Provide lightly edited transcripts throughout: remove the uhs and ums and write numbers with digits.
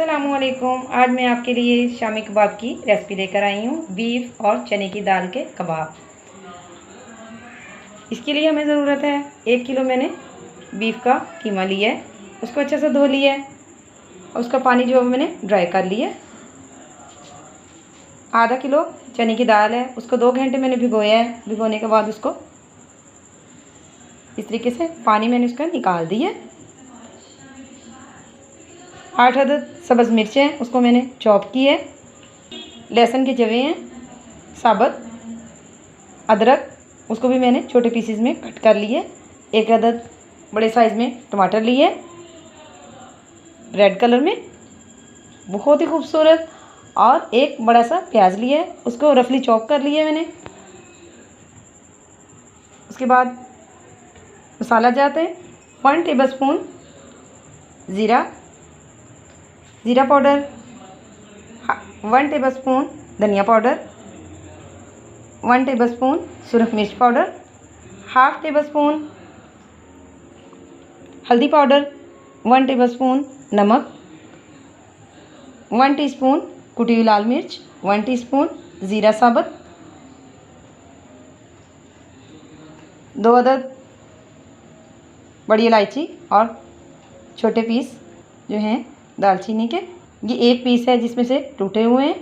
अस्सलामुअलैकुम। आज मैं आपके लिए शामी कबाब की रेसिपी लेकर आई हूँ, बीफ और चने की दाल के कबाब। इसके लिए हमें ज़रूरत है 1 किलो मैंने बीफ का कीमा लिया है, उसको अच्छे से धो लिया है और उसका पानी जो मैंने ड्राई कर लिया है। आधा किलो चने की दाल है, उसको 2 घंटे मैंने भिगोया है। भिगोने के बाद उसको इस तरीके से पानी मैंने उसका निकाल दिया है। 8 अदद सब्ज़ मिर्चें हैं, उसको मैंने चॉप की है। लहसुन के जवे हैं साबुत। अदरक, उसको भी मैंने छोटे पीसेस में कट कर लिए। 1 अदद बड़े साइज़ में टमाटर लिए, रेड कलर में बहुत ही खूबसूरत। और 1 बड़ा सा प्याज लिया है, उसको रफली चॉप कर लिया मैंने। उसके बाद मसाला जाते हैं। 1 टेबलस्पून ज़ीरा पाउडर, 1 टेबलस्पून धनिया पाउडर, 1 टेबलस्पून सुरख मिर्च पाउडर, हाफ टेबलस्पून हल्दी पाउडर, 1 टेबलस्पून नमक, 1 टीस्पून कुटी हुई लाल मिर्च, 1 टीस्पून ज़ीरा साबुत, 2 अदद बड़ी इलायची और छोटे पीस जो हैं दालचीनी के। ये 1 पीस है जिसमें से टूटे हुए हैं।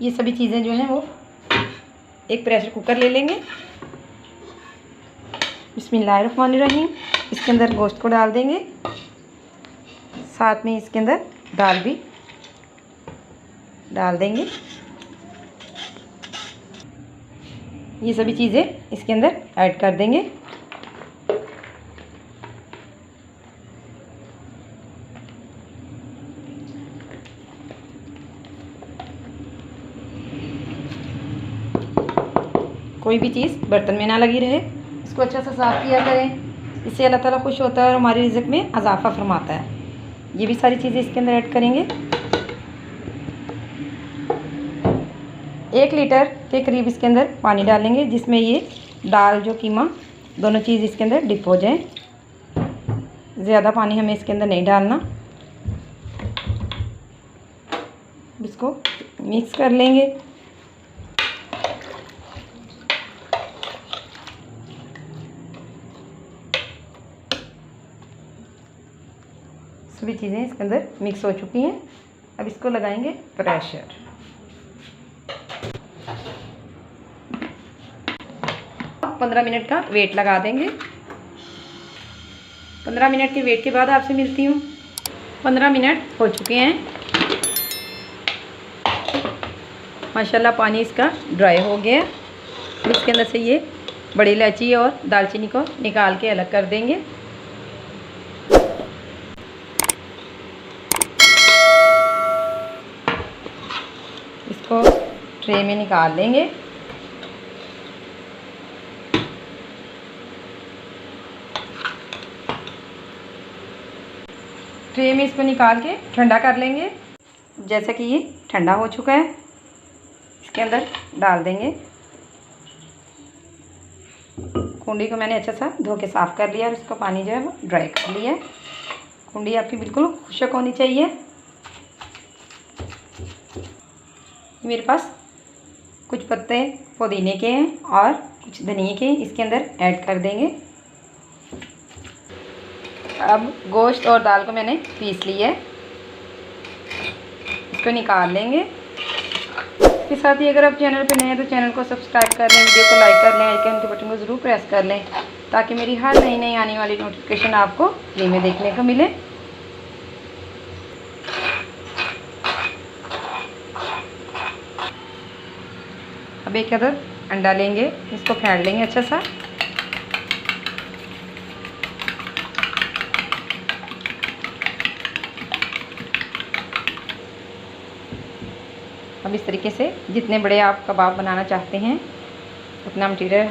ये सभी चीज़ें जो हैं वो एक प्रेशर कुकर ले लेंगे। बिस्मिल्लाहिर्रहमानिर्रहीम। इसके अंदर गोश्त को डाल देंगे, साथ में इसके अंदर दाल भी डाल देंगे। ये सभी चीज़ें इसके अंदर ऐड कर देंगे। कोई भी चीज़ बर्तन में ना लगी रहे, इसको अच्छा सा साफ़ किया करें। इससे अल्लाह ताला खुश होता है और हमारी रिज़्क़ में इजाफ़ा फरमाता है। ये भी सारी चीज़ें इसके अंदर ऐड करेंगे। 1 लीटर के करीब इसके अंदर पानी डालेंगे, जिसमें ये दाल जो कीमा दोनों चीज़ इसके अंदर डिप हो जाए। ज़्यादा पानी हमें इसके अंदर नहीं डालना। इसको मिक्स कर लेंगे। सभी चीज़ें इसके अंदर मिक्स हो चुकी हैं। अब इसको लगाएंगे प्रेशर। अब 15 मिनट का वेट लगा देंगे। 15 मिनट के वेट के बाद आपसे मिलती हूँ। 15 मिनट हो चुके हैं। माशाल्लाह पानी इसका ड्राई हो गया। इसके अंदर से ये बड़ी इलायची और दालचीनी को निकाल के अलग कर देंगे। इसको ट्रे में निकाल लेंगे। ट्रे में इसको निकाल के ठंडा कर लेंगे। जैसा कि ये ठंडा हो चुका है, इसके अंदर डाल देंगे। कुंडी को मैंने अच्छा सा धो के साफ़ कर लिया और उसका पानी जो है वो ड्राई कर लिया है। कुंडी आपकी बिल्कुल खुश्क होनी चाहिए। मेरे पास कुछ पत्ते पुदीने के हैं और कुछ धनिए के, इसके अंदर ऐड कर देंगे। अब गोश्त और दाल को मैंने पीस लिया है, इसको निकाल लेंगे। इसके साथ ही अगर आप चैनल पर नए हैं तो चैनल को सब्सक्राइब कर लें, वीडियो को लाइक कर लें, आइकन के बटन को ज़रूर प्रेस कर लें ताकि मेरी हर नई आने वाली नोटिफिकेशन आपको फ्री में देखने को मिले। अब 1 अदद अंडा लेंगे, इसको फेंट लेंगे अच्छा सा। अब इस तरीके से जितने बड़े आप कबाब बनाना चाहते हैं उतना मटीरियल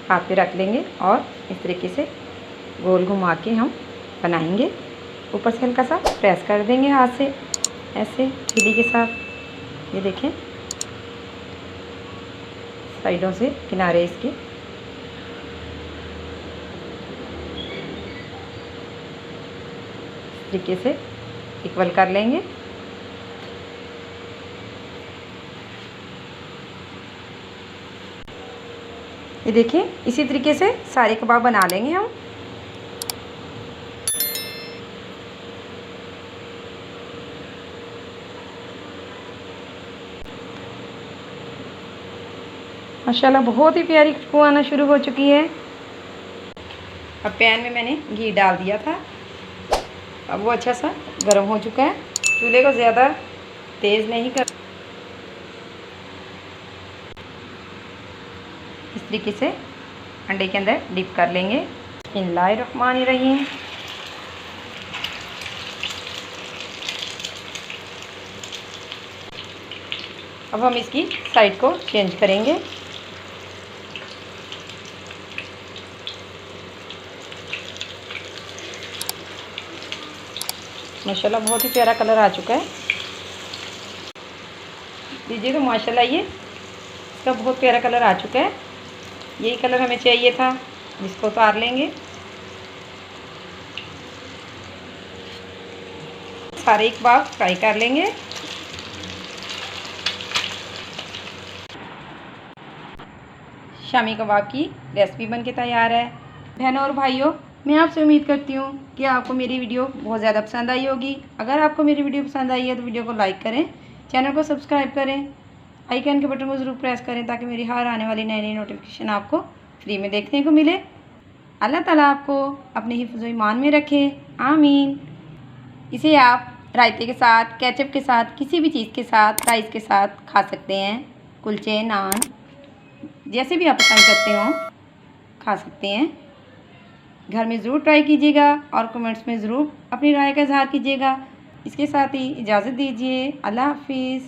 हाथ पे रख लेंगे और इस तरीके से गोल घुमा के हम बनाएंगे। ऊपर से हल्का सा प्रेस कर देंगे हाथ से, ऐसे छुरी के साथ। ये देखें, साइडों से किनारे इसके तरीके से इक्वल कर लेंगे। ये देखिए, इसी तरीके से सारे कबाब बना लेंगे हम। माशाल्लाह बहुत ही प्यारी खुशबू आना शुरू हो चुकी है। अब पैन में मैंने घी डाल दिया था, अब वो अच्छा सा गर्म हो चुका है। चूल्हे को ज़्यादा तेज़ नहीं कर, इस तरीके से अंडे के अंदर डिप कर लेंगे। बिस्मिल्लाहिर्रहमानिर्रहीम। अब हम इसकी साइड को चेंज करेंगे। माशाल्लाह बहुत ही प्यारा कलर आ चुका है। दीजिए तो माशाल्लाह ये इसका बहुत प्यारा कलर आ चुका है। यही कलर हमें चाहिए था। इसको उतार लेंगे। सारे कबाब फ्राई कर लेंगे। शामी कबाब की रेसिपी बनके तैयार है। बहनों और भाइयों, मैं आपसे उम्मीद करती हूँ कि आपको मेरी वीडियो बहुत ज़्यादा पसंद आई होगी। अगर आपको मेरी वीडियो पसंद आई है तो वीडियो को लाइक करें, चैनल को सब्सक्राइब करें, आइकन के बटन को ज़रूर प्रेस करें ताकि मेरी हर आने वाली नई नई नोटिफिकेशन आपको फ्री में देखने को मिले। अल्लाह ताला आपको अपने हिफ्ज़ ईमान में रखे, आमीन। इसे आप रायते के साथ, केचप के साथ, किसी भी चीज़ के साथ, राइस के साथ खा सकते हैं। कुलचे, नान, जैसे भी आप पसंद करते हो खा सकते हैं। घर में ज़रूर ट्राई कीजिएगा और कमेंट्स में ज़रूर अपनी राय का इज़हार कीजिएगा। इसके साथ ही इजाज़त दीजिए। अल्लाह हाफिज़।